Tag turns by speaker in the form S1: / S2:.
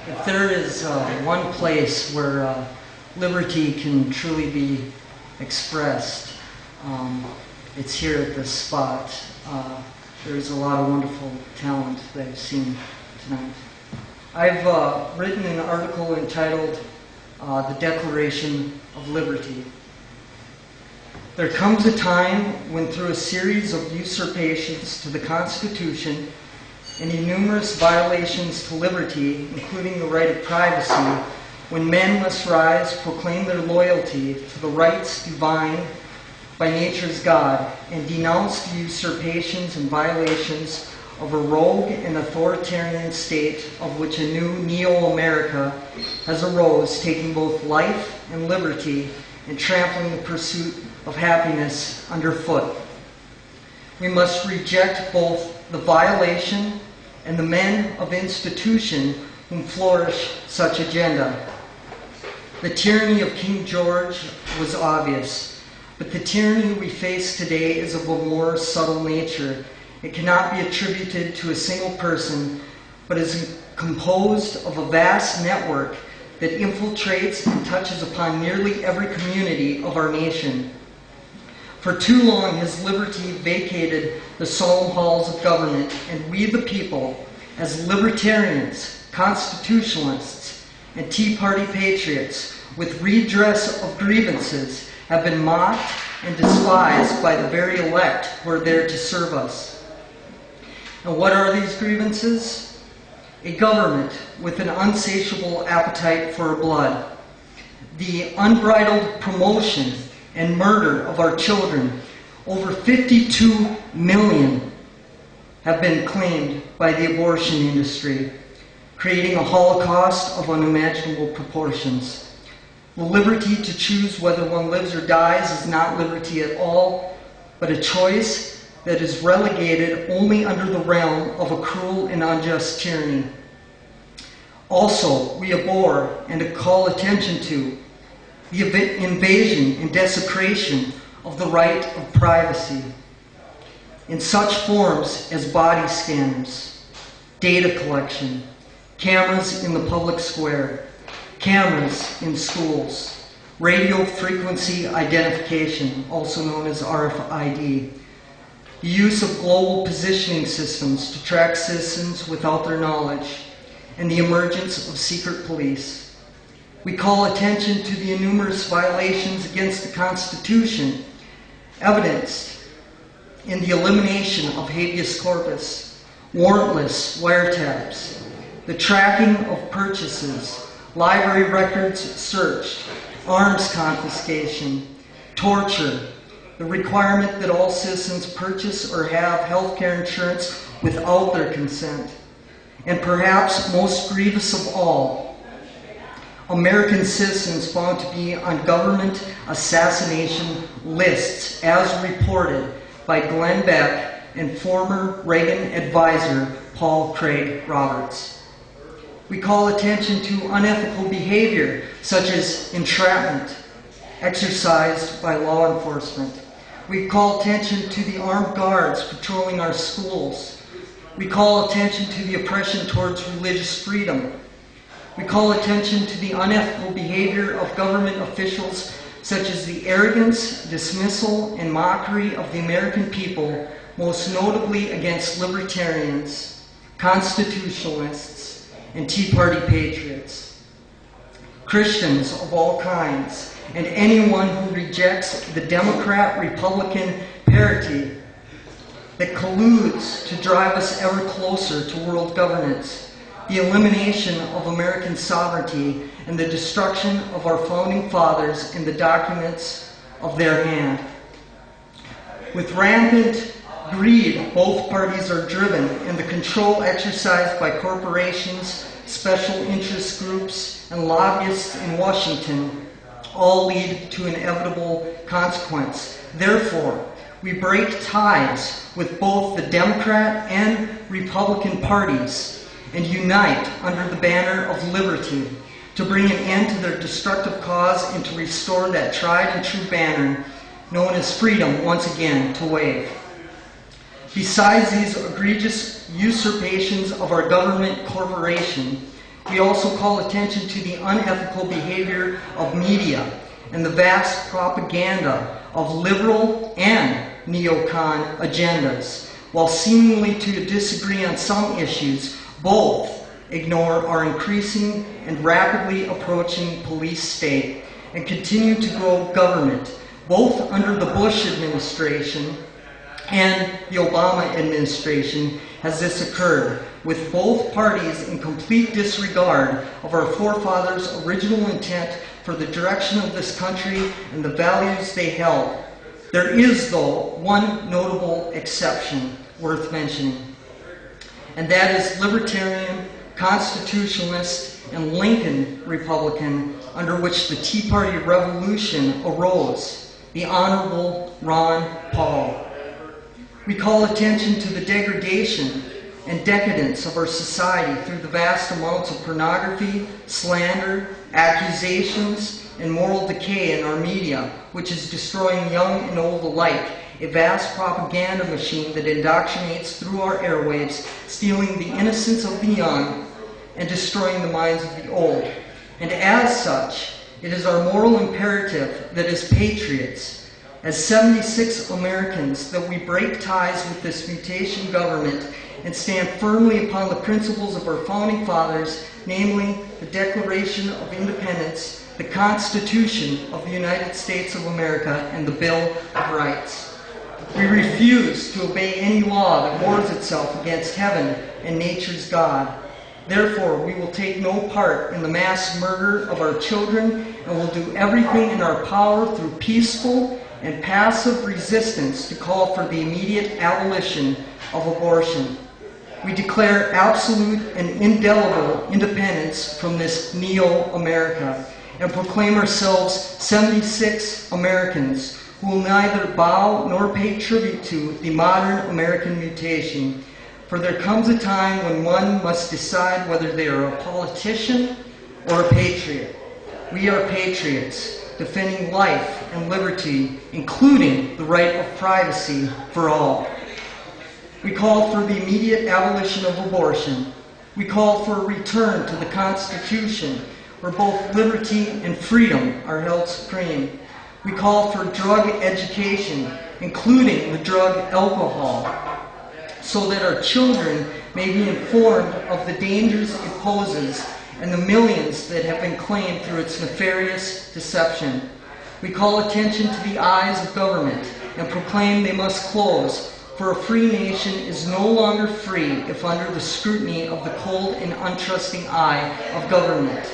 S1: If there is one place where liberty can truly be expressed, it's here at this spot. There's a lot of wonderful talent that I've seen tonight. I've written an article entitled The Declaration of Liberty. There comes a time when, through a series of usurpations to the Constitution and numerous violations to liberty, including the right of privacy, when men must rise, proclaim their loyalty to the rights divine by nature's God, and denounce the usurpations and violations of a rogue and authoritarian state of which a new neo-America has arose, taking both life and liberty and trampling the pursuit of happiness underfoot. We must reject both the violation and the men of institution whom flourish such agenda. The tyranny of King George was obvious, but the tyranny we face today is of a more subtle nature. It cannot be attributed to a single person, but is composed of a vast network that infiltrates and touches upon nearly every community of our nation. For too long has liberty vacated the solemn halls of government, and we the people, as libertarians, constitutionalists, and Tea Party patriots, with redress of grievances, have been mocked and despised by the very elect who are there to serve us. And what are these grievances? A government with an unsatiable appetite for blood, the unbridled promotion and murder of our children. Over 52 million have been claimed by the abortion industry, creating a holocaust of unimaginable proportions. The liberty to choose whether one lives or dies is not liberty at all, but a choice that is relegated only under the realm of a cruel and unjust tyranny. Also, we abhor and call attention to the invasion and desecration of the right of privacy in such forms as body scanners, data collection, cameras in the public square, cameras in schools, radio frequency identification, also known as RFID, the use of global positioning systems to track citizens without their knowledge, and the emergence of secret police. We call attention to the numerous violations against the Constitution, evidenced in the elimination of habeas corpus, warrantless wiretaps, the tracking of purchases, library records searched, arms confiscation, torture, the requirement that all citizens purchase or have health care insurance without their consent, and perhaps most grievous of all, American citizens found to be on government assassination lists as reported by Glenn Beck and former Reagan advisor Paul Craig Roberts. We call attention to unethical behavior such as entrapment exercised by law enforcement. We call attention to the armed guards patrolling our schools. We call attention to the oppression towards religious freedom. We call attention to the unethical behavior of government officials, such as the arrogance, dismissal, and mockery of the American people, most notably against libertarians, constitutionalists, and Tea Party patriots. Christians of all kinds, and anyone who rejects the Democrat-Republican parity that colludes to drive us ever closer to world governance, the elimination of American sovereignty, and the destruction of our founding fathers and the documents of their hand. With rampant greed, both parties are driven, and the control exercised by corporations, special interest groups, and lobbyists in Washington all lead to inevitable consequence. Therefore, we break ties with both the Democrat and Republican parties and unite under the banner of liberty to bring an end to their destructive cause and to restore that tried and true banner known as freedom once again to wave. Besides these egregious usurpations of our government corporation, We also call attention to the unethical behavior of media and the vast propaganda of liberal and neocon agendas. While seemingly to disagree on some issues, both ignore our increasing and rapidly approaching police state and continue to grow government, both under the Bush administration and the Obama administration has this occurred, with both parties in complete disregard of our forefathers' original intent for the direction of this country and the values they held. There is, though, one notable exception worth mentioning, and that is libertarian, constitutionalist, and Lincoln Republican, under which the Tea Party revolution arose, the Honorable Ron Paul. We call attention to the degradation and decadence of our society through the vast amounts of pornography, slander, accusations, and moral decay in our media, which is destroying young and old alike, a vast propaganda machine that indoctrinates through our airwaves, stealing the innocence of the young and destroying the minds of the old. And as such, it is our moral imperative that as patriots, as 76 Americans, that we break ties with this mutation government and stand firmly upon the principles of our founding fathers, namely the Declaration of Independence, the Constitution of the United States of America, and the Bill of Rights. We refuse to obey any law that wars itself against heaven and nature's God. Therefore, we will take no part in the mass murder of our children and will do everything in our power through peaceful and passive resistance to call for the immediate abolition of abortion. We declare absolute and indelible independence from this neo-America and proclaim ourselves 76 Americans who will neither bow nor pay tribute to the modern American mutation. For there comes a time when one must decide whether they are a politician or a patriot. We are patriots, defending life and liberty, including the right of privacy for all. We call for the immediate abolition of abortion. We call for a return to the Constitution, where both liberty and freedom are held supreme. We call for drug education, including the drug alcohol, so that our children may be informed of the dangers it poses and the millions that have been claimed through its nefarious deception. We call attention to the eyes of government and proclaim they must close, for a free nation is no longer free if under the scrutiny of the cold and untrusting eye of government.